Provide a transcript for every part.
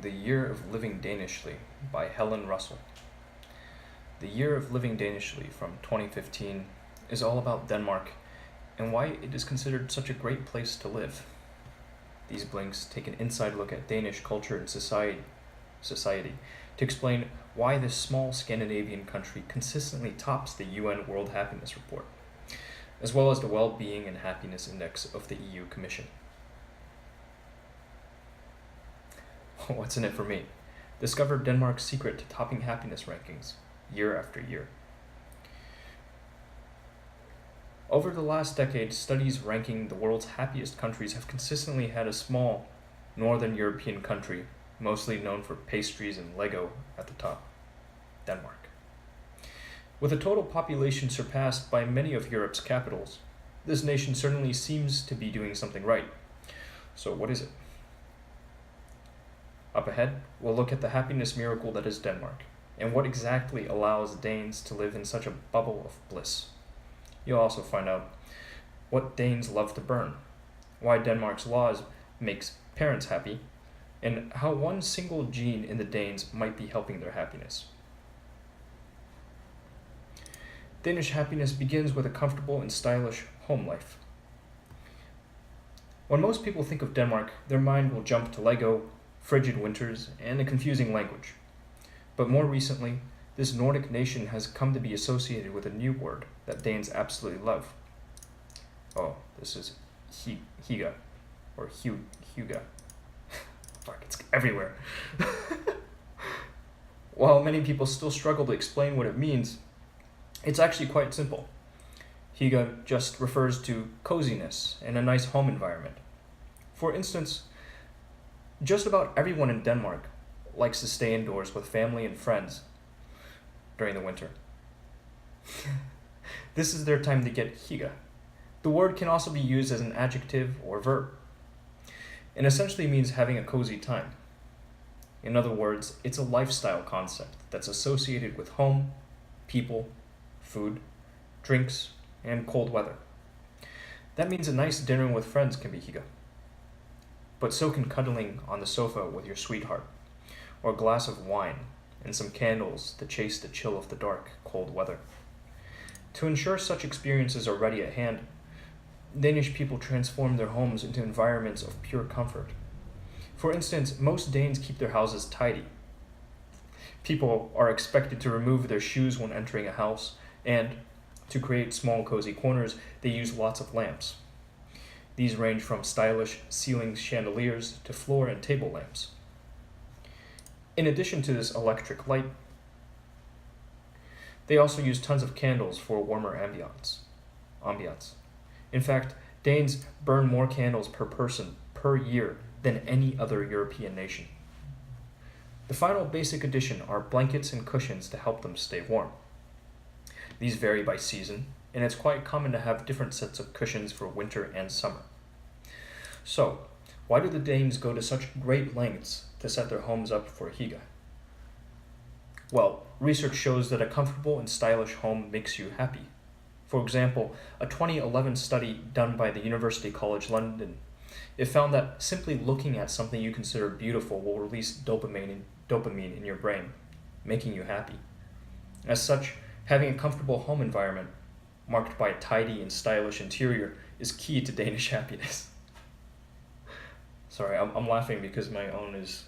The Year of Living Danishly by Helen Russell. The Year of Living Danishly from 2015 is all about Denmark and why it is considered such a great place to live. These blinks take an inside look at Danish culture and society to explain why this small Scandinavian country consistently tops the UN World Happiness Report, as well as the Well-Being and Happiness Index of the EU Commission. What's in it for me? Discover Denmark's secret to topping happiness rankings year after year. Over the last decade, studies ranking the world's happiest countries have consistently had a small northern European country, mostly known for pastries and Lego, at the top, Denmark. With a total population surpassed by many of Europe's capitals, this nation certainly seems to be doing something right. So what is it? Up ahead, we'll look at the happiness miracle that is Denmark, and what exactly allows Danes to live in such a bubble of bliss. You'll also find out what Danes love to burn, why Denmark's laws makes parents happy, and how one single gene in the Danes might be helping their happiness. Danish happiness begins with a comfortable and stylish home life. When most people think of Denmark, their mind will jump to Lego, frigid winters, and a confusing language. But more recently, this Nordic nation has come to be associated with a new word that Danes absolutely love. Oh, this is hygge, or hygge. Fuck, it's everywhere. While many people still struggle to explain what it means, it's actually quite simple. Hygge just refers to coziness and a nice home environment. For instance, just about everyone in Denmark likes to stay indoors with family and friends during the winter. This is their time to get hygge. The word can also be used as an adjective or verb. It essentially means having a cozy time. In other words, it's a lifestyle concept that's associated with home, people, food, drinks, and cold weather. That means a nice dinner with friends can be hygge. But so can cuddling on the sofa with your sweetheart, or a glass of wine and some candles to chase the chill of the dark, cold weather. To ensure such experiences are ready at hand, Danish people transform their homes into environments of pure comfort. For instance, most Danes keep their houses tidy. People are expected to remove their shoes when entering a house, and to create small cozy corners, they use lots of lamps. These range from stylish ceiling chandeliers to floor and table lamps. In addition to this electric light, they also use tons of candles for a warmer ambiance. In fact, Danes burn more candles per person per year than any other European nation. The final basic addition are blankets and cushions to help them stay warm. These vary by season, and it's quite common to have different sets of cushions for winter and summer. So, why do the Danes go to such great lengths to set their homes up for hygge? Well, research shows that a comfortable and stylish home makes you happy. For example, a 2011 study done by the University College London, it found that simply looking at something you consider beautiful will release dopamine in your brain, making you happy. As such, having a comfortable home environment, marked by a tidy and stylish interior, is key to Danish happiness. Sorry, I'm laughing because my own is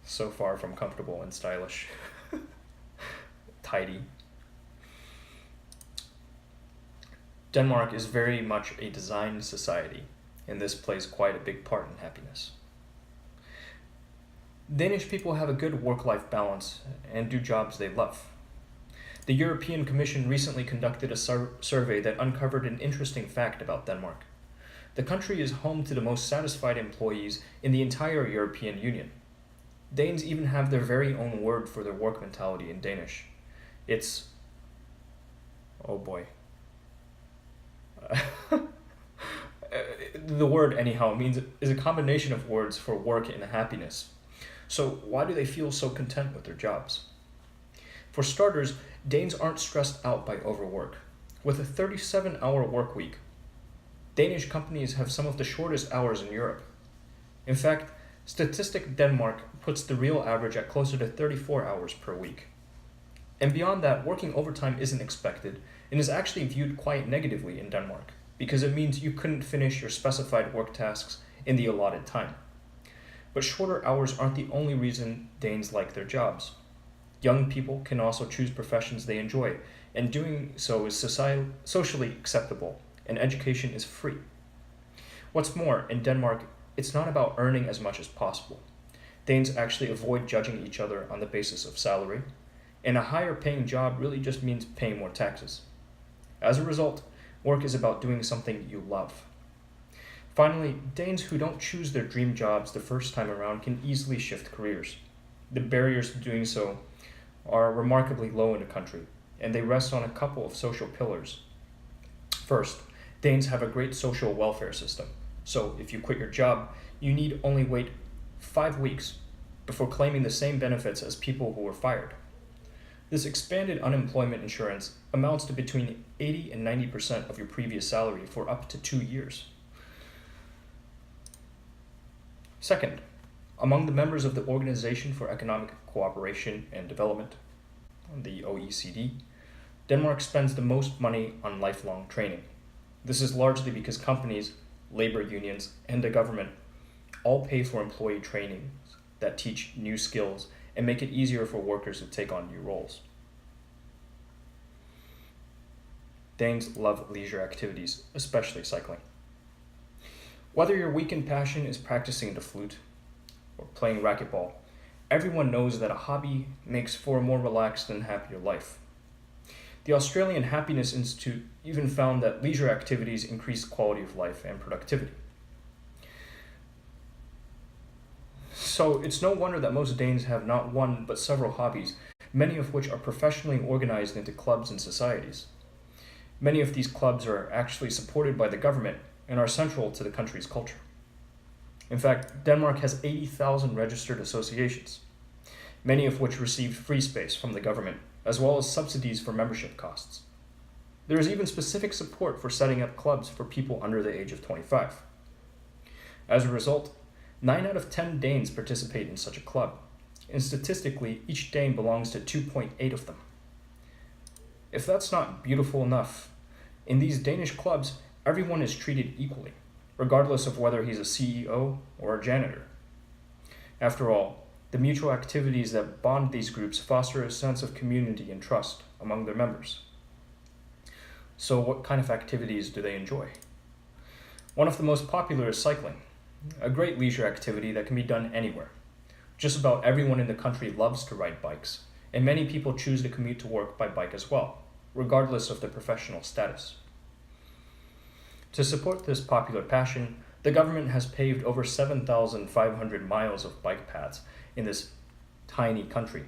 so far from comfortable and stylish. Tidy. Denmark is very much a design society, and this plays quite a big part in happiness. Danish people have a good work-life balance and do jobs they love. The European Commission recently conducted a survey that uncovered an interesting fact about Denmark. The country is home to the most satisfied employees in the entire European Union. Danes even have their very own word for their work mentality in Danish. It's... oh boy. The word, anyhow, is a combination of words for work and happiness. So why do they feel so content with their jobs? For starters, Danes aren't stressed out by overwork. With a 37-hour work week, Danish companies have some of the shortest hours in Europe. In fact, Statistic Denmark puts the real average at closer to 34 hours per week. And beyond that, working overtime isn't expected and is actually viewed quite negatively in Denmark because it means you couldn't finish your specified work tasks in the allotted time. But shorter hours aren't the only reason Danes like their jobs. Young people can also choose professions they enjoy, and doing so is socially acceptable, and education is free. What's more, in Denmark, it's not about earning as much as possible. Danes actually avoid judging each other on the basis of salary, and a higher paying job really just means paying more taxes. As a result, work is about doing something you love. Finally, Danes who don't choose their dream jobs the first time around can easily shift careers. The barriers to doing so are remarkably low in the country, and they rest on a couple of social pillars. First, Danes have a great social welfare system, so if you quit your job, you need only wait 5 weeks before claiming the same benefits as people who were fired. This expanded unemployment insurance amounts to between 80 and 90% of your previous salary for up to 2 years. Second, among the members of the Organization for Economic Cooperation and Development, the OECD, Denmark spends the most money on lifelong training. This is largely because companies, labor unions, and the government all pay for employee trainings that teach new skills and make it easier for workers to take on new roles. Danes love leisure activities, especially cycling. Whether your weekend passion is practicing the flute or playing racquetball, everyone knows that a hobby makes for a more relaxed and happier life. The Australian Happiness Institute even found that leisure activities increase quality of life and productivity. So it's no wonder that most Danes have not one but several hobbies, many of which are professionally organized into clubs and societies. Many of these clubs are actually supported by the government and are central to the country's culture. In fact, Denmark has 80,000 registered associations, many of which received free space from the government, as well as subsidies for membership costs. There is even specific support for setting up clubs for people under the age of 25. As a result, 9 out of 10 Danes participate in such a club, and statistically, each Dane belongs to 2.8 of them. If that's not beautiful enough, in these Danish clubs, everyone is treated equally, regardless of whether he's a CEO or a janitor. After all, the mutual activities that bond these groups foster a sense of community and trust among their members. So what kind of activities do they enjoy? One of the most popular is cycling, a great leisure activity that can be done anywhere. Just about everyone in the country loves to ride bikes, and many people choose to commute to work by bike as well, regardless of their professional status. To support this popular passion, the government has paved over 7,500 miles of bike paths in this tiny country.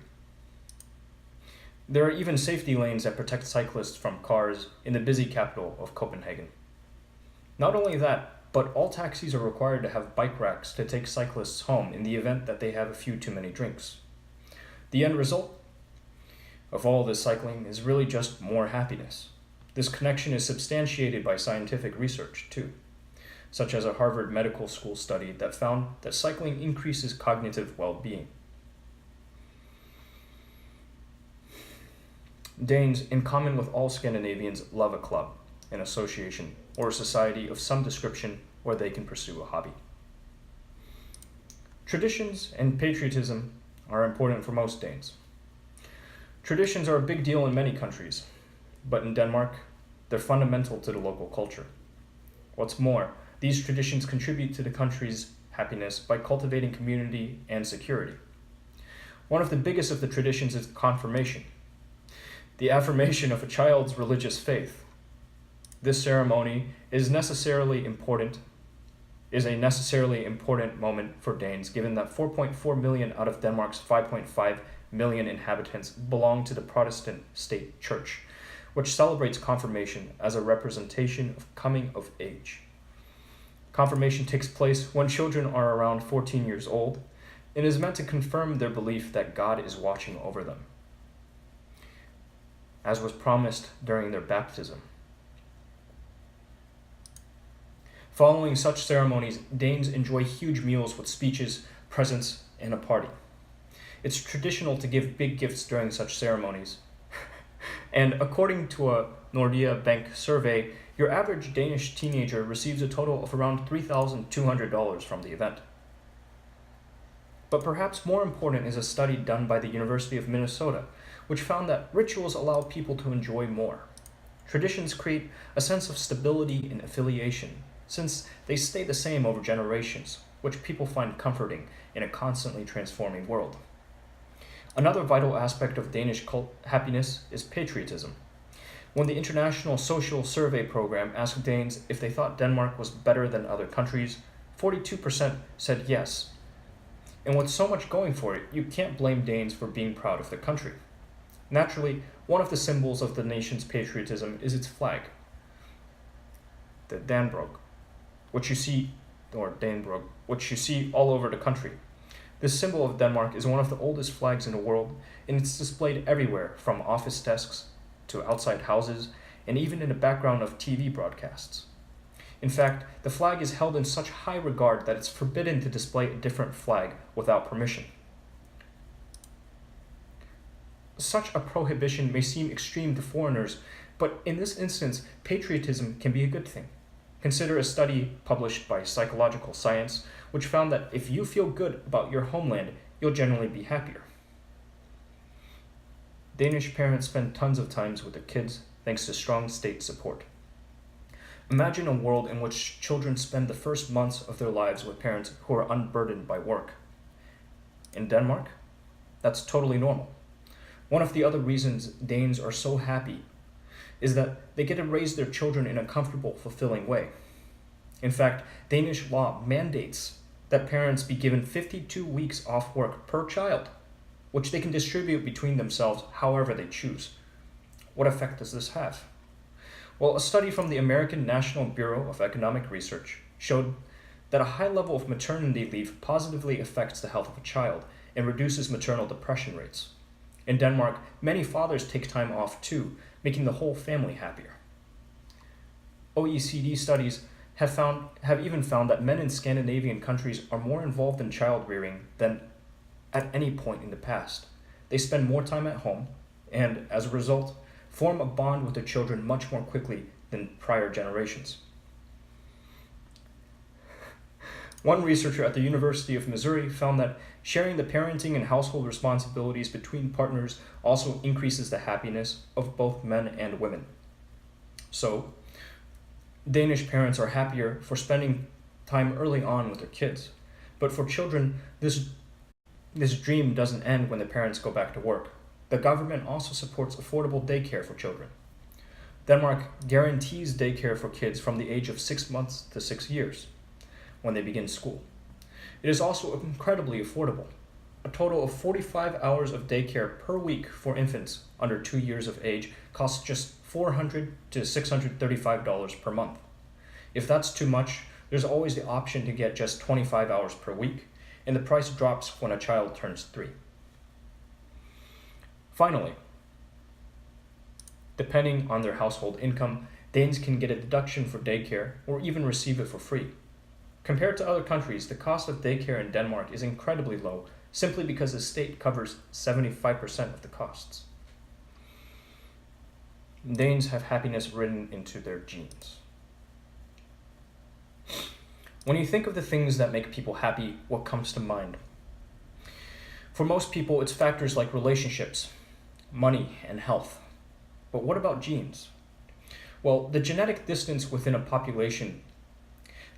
There are even safety lanes that protect cyclists from cars in the busy capital of Copenhagen. Not only that, but all taxis are required to have bike racks to take cyclists home in the event that they have a few too many drinks. The end result of all this cycling is really just more happiness. This connection is substantiated by scientific research, too, such as a Harvard Medical School study that found that cycling increases cognitive well-being. Danes, in common with all Scandinavians, love a club, an association, or a society of some description where they can pursue a hobby. Traditions and patriotism are important for most Danes. Traditions are a big deal in many countries, but in Denmark, they're fundamental to the local culture. What's more, these traditions contribute to the country's happiness by cultivating community and security. One of the biggest of the traditions is confirmation, the affirmation of a child's religious faith. This ceremony is a necessarily important moment for Danes, given that 4.4 million out of Denmark's 5.5 million inhabitants belong to the Protestant state church, which celebrates confirmation as a representation of coming of age. Confirmation takes place when children are around 14 years old and is meant to confirm their belief that God is watching over them, as was promised during their baptism. Following such ceremonies, Danes enjoy huge meals with speeches, presents, and a party. It's traditional to give big gifts during such ceremonies. And according to a Nordea Bank survey, your average Danish teenager receives a total of around $3,200 from the event. But perhaps more important is a study done by the University of Minnesota, which found that rituals allow people to enjoy more. Traditions create a sense of stability and affiliation, since they stay the same over generations, which people find comforting in a constantly transforming world. Another vital aspect of Danish happiness is patriotism. When the International Social Survey Program asked Danes if they thought Denmark was better than other countries, 42% said yes. And with so much going for it, you can't blame Danes for being proud of their country. Naturally, one of the symbols of the nation's patriotism is its flag, the Danbrog, which you see all over the country. This symbol of Denmark is one of the oldest flags in the world, and it's displayed everywhere, from office desks to outside houses, and even in the background of TV broadcasts. In fact, the flag is held in such high regard that it's forbidden to display a different flag without permission. Such a prohibition may seem extreme to foreigners, but in this instance, patriotism can be a good thing. Consider a study published by Psychological Science, which found that if you feel good about your homeland, you'll generally be happier. Danish parents spend tons of time with their kids thanks to strong state support. Imagine a world in which children spend the first months of their lives with parents who are unburdened by work. In Denmark, that's totally normal. One of the other reasons Danes are so happy is that they get to raise their children in a comfortable, fulfilling way. In fact, Danish law mandates that parents be given 52 weeks off work per child, which they can distribute between themselves however they choose. What effect does this have? Well, a study from the American National Bureau of Economic Research showed that a high level of maternity leave positively affects the health of a child and reduces maternal depression rates. In Denmark, many fathers take time off too, making the whole family happier. OECD studies have even found that men in Scandinavian countries are more involved in child rearing than at any point in the past. They spend more time at home and, as a result, form a bond with their children much more quickly than prior generations. One researcher at the University of Missouri found that sharing the parenting and household responsibilities between partners also increases the happiness of both men and women. So, Danish parents are happier for spending time early on with their kids. But for children, this dream doesn't end when the parents go back to work. The government also supports affordable daycare for children. Denmark guarantees daycare for kids from the age of 6 months to 6 years when they begin school. It is also incredibly affordable. A total of 45 hours of daycare per week for infants under 2 years of age costs just $400 to $635 per month. If that's too much, there's always the option to get just 25 hours per week, and the price drops when a child turns 3. Finally, depending on their household income, Danes can get a deduction for daycare or even receive it for free. Compared to other countries, the cost of daycare in Denmark is incredibly low, simply because the state covers 75% of the costs. Danes have happiness written into their genes. When you think of the things that make people happy, what comes to mind? For most people, it's factors like relationships, money, and health. But what about genes? Well, the genetic distance within a population,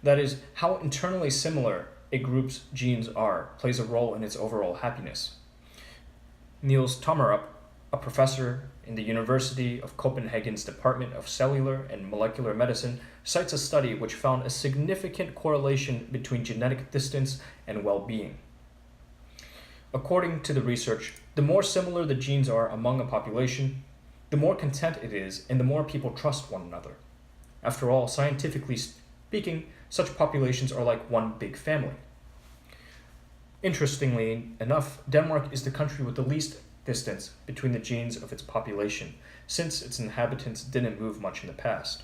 that is, how internally similar a group's genes are, plays a role in its overall happiness. Niels Tommerup, a professor in the University of Copenhagen's Department of Cellular and Molecular Medicine, cites a study which found a significant correlation between genetic distance and well-being. According to the research, the more similar the genes are among a population, the more content it is and the more people trust one another. After all, scientifically speaking, such populations are like one big family. Interestingly enough, Denmark is the country with the least distance between the genes of its population, since its inhabitants didn't move much in the past.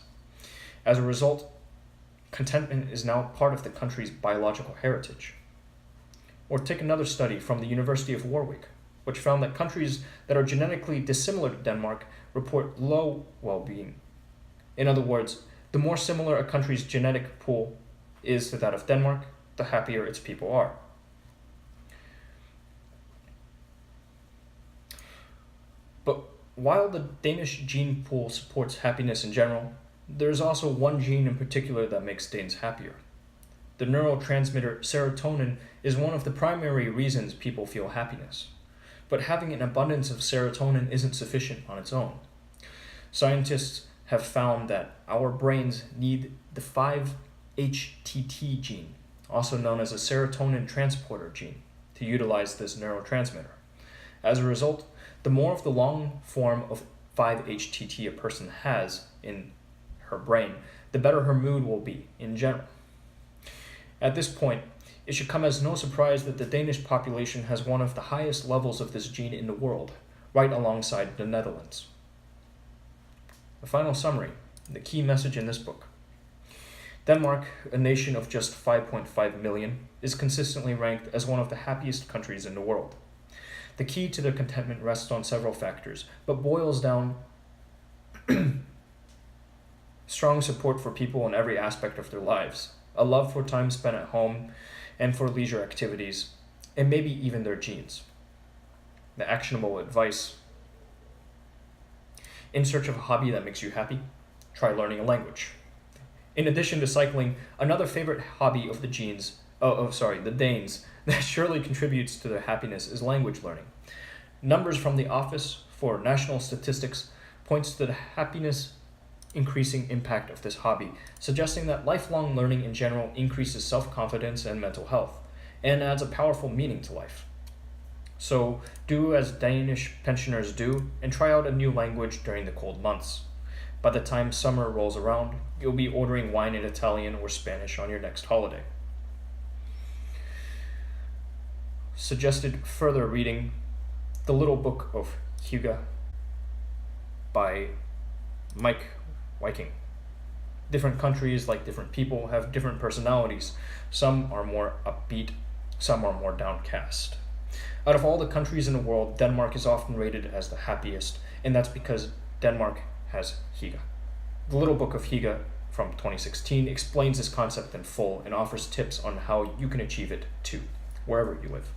As a result, contentment is now part of the country's biological heritage. Or take another study from the University of Warwick, which found that countries that are genetically dissimilar to Denmark report low well-being. In other words, the more similar a country's genetic pool is to that of Denmark, the happier its people are. But while the Danish gene pool supports happiness in general, there's also one gene in particular that makes Danes happier. The neurotransmitter serotonin is one of the primary reasons people feel happiness. But having an abundance of serotonin isn't sufficient on its own. Scientists have found that our brains need the 5-HTT gene, also known as a serotonin transporter gene, to utilize this neurotransmitter. As a result, the more of the long form of 5-HTT a person has in her brain, the better her mood will be in general. At this point, it should come as no surprise that the Danish population has one of the highest levels of this gene in the world, right alongside the Netherlands. A final summary, the key message in this book. Denmark, a nation of just 5.5 million, is consistently ranked as one of the happiest countries in the world. The key to their contentment rests on several factors, but boils down strong support for people in every aspect of their lives, a love for time spent at home and for leisure activities, and maybe even their genes. The actionable advice: in search of a hobby that makes you happy, try learning a language. In addition to cycling, another favorite hobby of the Danes that surely contributes to their happiness is language learning. Numbers from the Office for National Statistics points to the happiness increasing impact of this hobby, suggesting that lifelong learning in general increases self-confidence and mental health, and adds a powerful meaning to life. So do as Danish pensioners do and try out a new language during the cold months. By the time summer rolls around, you'll be ordering wine in Italian or Spanish on your next holiday. Suggested further reading: The Little Book of Hygge by Mike Viking. Different countries, like different people, have different personalities. Some are more upbeat, some are more downcast. Out of all the countries in the world, Denmark is often rated as the happiest, and that's because Denmark has hygge. The Little Book of Hygge from 2016 explains this concept in full and offers tips on how you can achieve it too, wherever you live.